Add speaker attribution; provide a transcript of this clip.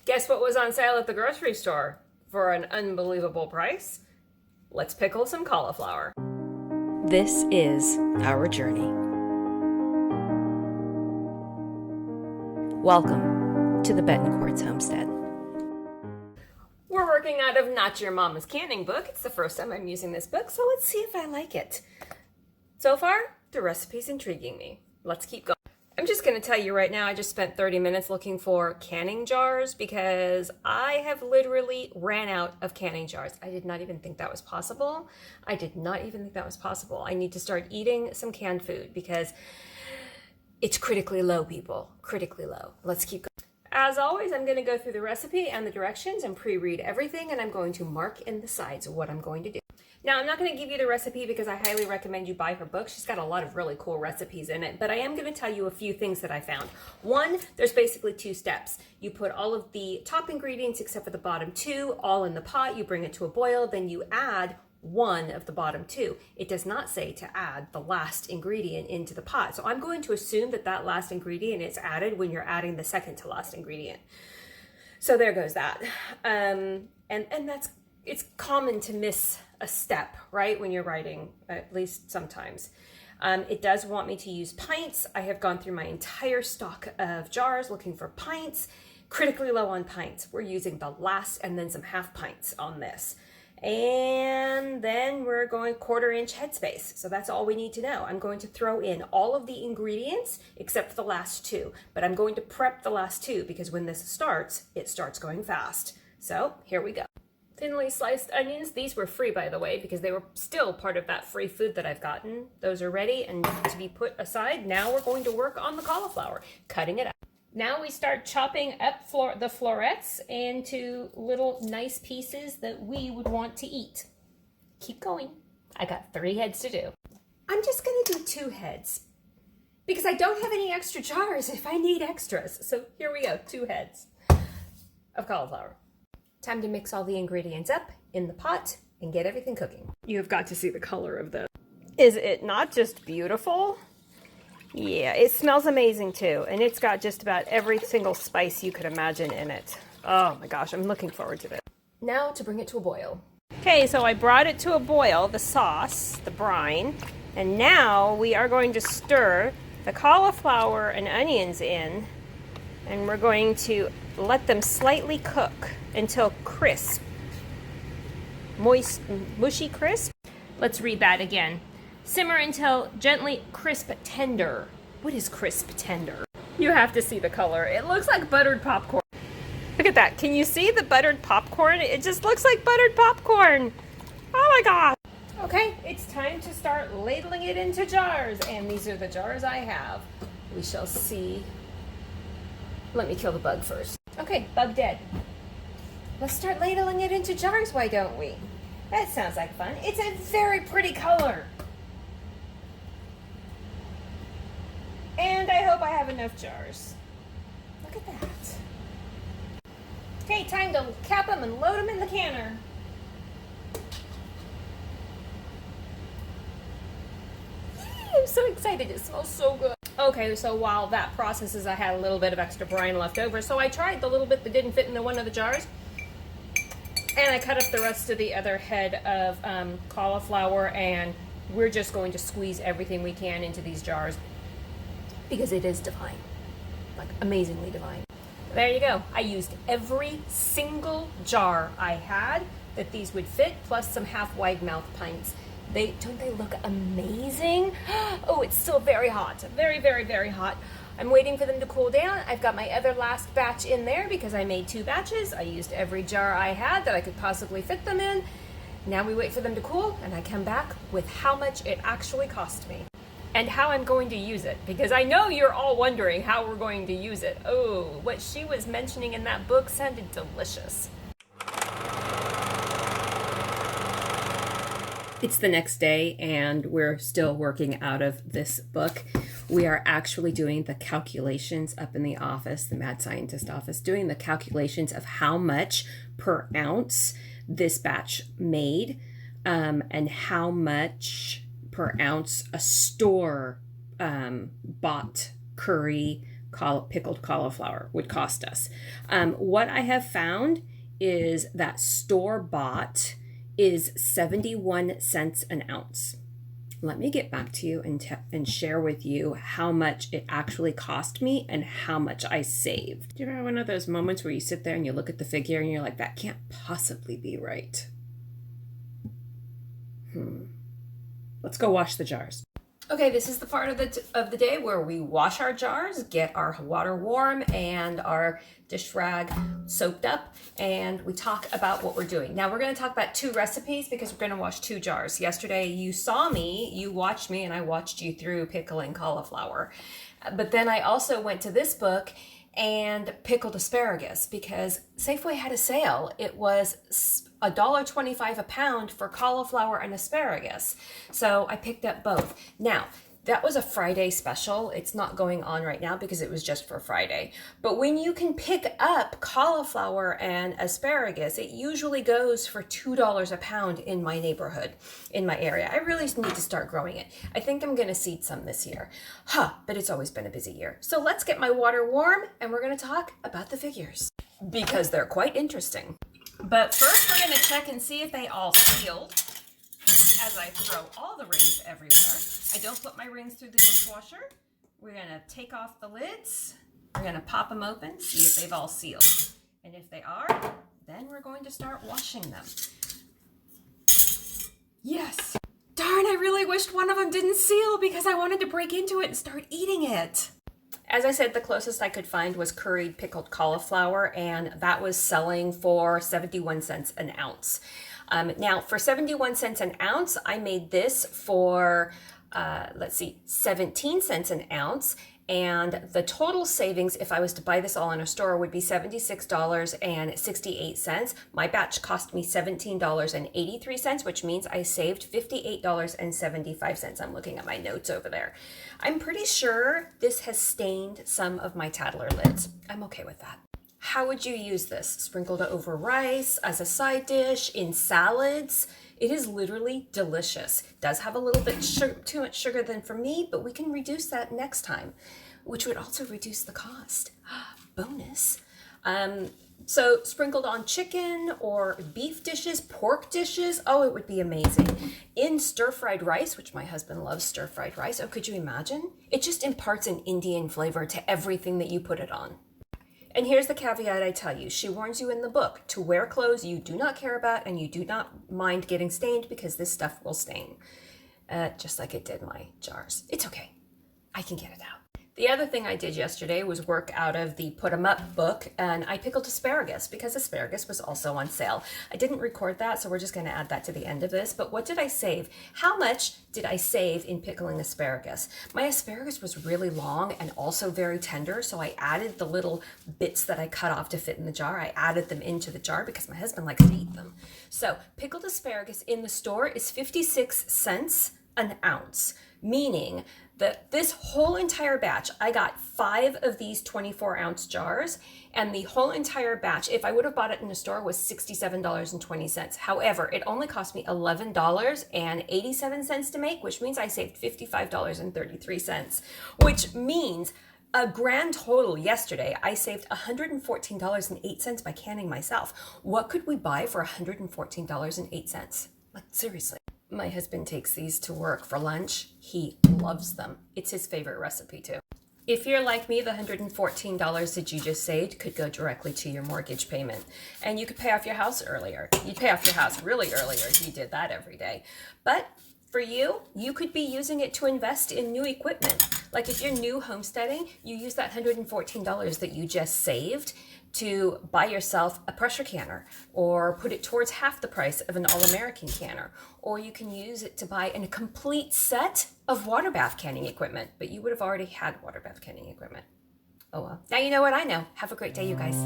Speaker 1: Guess what was on sale at the grocery store for an unbelievable price? Let's pickle some cauliflower. This is our journey. Welcome to the Betancourt's homestead. We're working out of Not Your Mama's Canning book. It's the first time I'm using this book, so let's see if I like it. So far, the recipe's intriguing me. Let's keep going. I'm just going to tell you right now, I just spent 30 minutes looking for canning jars because I have literally ran out of canning jars. I did not even think that was possible. I need to start eating some canned food because it's critically low, people. Critically low. Let's keep going. As always, I'm going to go through the recipe and the directions and pre-read everything, and I'm going to mark in the sides what I'm going to do. Now, I'm not going to give you the recipe because I highly recommend you buy her book. She's got a lot of really cool recipes in it, but I am going to tell you a few things that I found. One, there's basically 2 steps. You put all of the top ingredients except for the bottom 2 all in the pot. You bring it to a boil, then you add one of the bottom 2. It does not say to add the last ingredient into the pot. So I'm going to assume that that last ingredient is added when you're adding the second to last ingredient. So there goes that. And it's common to miss a step, right, when you're writing, at least sometimes. It does want me to use pints. I have gone through my entire stock of jars looking for pints. Critically low on pints. We're using the last and then some half pints on this. And then we're going 1/4 inch headspace. So that's all we need to know. I'm going to throw in all of the ingredients except for the last 2. But I'm going to prep the last 2 because when this starts, it starts going fast. So here we go. Thinly sliced onions. These were free, by the way, because they were still part of that free food that I've gotten. Those are ready and to be put aside. Now we're going to work on the cauliflower, cutting it up. Now we start chopping up the florets into little nice pieces that we would want to eat. Keep going. I got 3 heads to do. I'm just going to do 2 heads because I don't have any extra jars if I need extras. So here we go, 2 heads of cauliflower. Time to mix all the ingredients up in the pot and get everything cooking. You've got to see the color of this. Is it not just beautiful? Yeah, it smells amazing too. And it's got just about every single spice you could imagine in it. Oh my gosh, I'm looking forward to this. Now to bring it to a boil. Okay, so I brought it to a boil, the sauce, the brine. And now we are going to stir the cauliflower and onions in. And we're going to let them slightly cook until crisp. Moist, mushy crisp. Let's read that again. Simmer until gently crisp tender. What is crisp tender? You have to see the color. It looks like buttered popcorn. Look at that. Can you see the buttered popcorn? It just looks like buttered popcorn. Oh my God. Okay, it's time to start ladling it into jars. And these are the jars I have. We shall see. Let me kill the bug first. Okay, bug dead. Let's start ladling it into jars, why don't we? That sounds like fun. It's a very pretty color. And I hope I have enough jars. Look at that. Okay, time to cap them and load them in the canner. I'm so excited. It smells so good. Okay, so while that processes, I had a little bit of extra brine left over. So I tried the little bit that didn't fit into one of the jars. And I cut up the rest of the other head of cauliflower. And we're just going to squeeze everything we can into these jars. Because it is divine. Like, amazingly divine. There you go. I used every single jar I had that these would fit, plus some half wide mouth pints. Don't they look amazing? Oh, it's still very hot. Very, very, very hot. I'm waiting for them to cool down. I've got my other last batch in there because I made 2 batches. I used every jar I had that I could possibly fit them in. Now we wait for them to cool, and I come back with how much it actually cost me. And how I'm going to use it, because I know you're all wondering how we're going to use it. Oh, what she was mentioning in that book sounded delicious. It's the next day, and we're still working out of this book. We are actually doing the calculations up in the office, the mad scientist office, doing the calculations of how much per ounce this batch made, and how much per ounce a store bought curry pickled cauliflower would cost us. What I have found is that store-bought is 71 cents an ounce. Let me get back to you and share with you how much it actually cost me and how much I saved. Do you ever have one of those moments where you sit there and you look at the figure and you're like, that can't possibly be right? Let's go wash the jars. Okay, this is the part of the day where we wash our jars, get our water warm and our dish rag soaked up, and we talk about what we're doing. Now we're going to talk about 2 recipes because we're going to wash 2 jars. Yesterday you saw me, you watched me, and I watched you through pickling cauliflower. But then I also went to this book and pickled asparagus because Safeway had a sale. It was $1.25 a pound for cauliflower and asparagus. So I picked up both. Now, that was a Friday special. It's not going on right now because it was just for Friday. But when you can pick up cauliflower and asparagus, it usually goes for $2 a pound in my neighborhood, in my area. I really need to start growing it. I think I'm going to seed some this year. But it's always been a busy year. So let's get my water warm and we're going to talk about the figures because they're quite interesting. But first we're going to check and see if they all sealed. As I throw all the rings everywhere, I don't put my rings through the dishwasher. We're going to take off the lids. We're going to pop them open, see if they've all sealed. And if they are, then we're going to start washing them. Yes! Darn, I really wished one of them didn't seal because I wanted to break into it and start eating it. As I said, the closest I could find was curried pickled cauliflower, and that was selling for 71 cents an ounce. Now, for 71 cents an ounce, I made this for, 17 cents an ounce. And the total savings, if I was to buy this all in a store, would be $76.68. My batch cost me $17.83, which means I saved $58.75. I'm looking at my notes over there. I'm pretty sure this has stained some of my Tattler lids. I'm okay with that. How would you use this? Sprinkled over rice, as a side dish, in salads? It is literally delicious. It does have a little bit too much sugar than for me, but we can reduce that next time, which would also reduce the cost. Bonus. So sprinkled on chicken or beef dishes, pork dishes, oh, it would be amazing. In stir-fried rice, which my husband loves stir-fried rice, oh, could you imagine? It just imparts an Indian flavor to everything that you put it on. And here's the caveat I tell you. She warns you in the book to wear clothes you do not care about and you do not mind getting stained because this stuff will stain. Just like it did my jars. It's okay. I can get it out. The other thing I did yesterday was work out of the Put 'em Up book, and I pickled asparagus because asparagus was also on sale. I didn't record that, so we're just going to add that to the end of this. But what did I save? How much did I save in pickling asparagus? My asparagus was really long and also very tender, so I added the little bits that I cut off to fit in the jar. I added them into the jar because my husband likes to eat them. So pickled asparagus in the store is 56 cents an ounce, meaning that this whole entire batch, I got 5 of these 24-ounce jars, and the whole entire batch, if I would have bought it in the store, was $67.20. However, it only cost me $11.87 to make, which means I saved $55.33, which means a grand total yesterday, I saved $114.08 by canning myself. What could we buy for $114.08? Like, seriously. My husband takes these to work for lunch. He loves them. It's his favorite recipe too. If you're like me, the $114 that you just saved could go directly to your mortgage payment. And you could pay off your house earlier. You'd pay off your house really earlier if you did that every day. But for you, you could be using it to invest in new equipment. Like if you're new homesteading, you use that $114 that you just saved to buy yourself a pressure canner or put it towards half the price of an All-American canner. Or you can use it to buy a complete set of water bath canning equipment, but you would have already had water bath canning equipment. Oh well. Now you know what I know. Have a great day, you guys.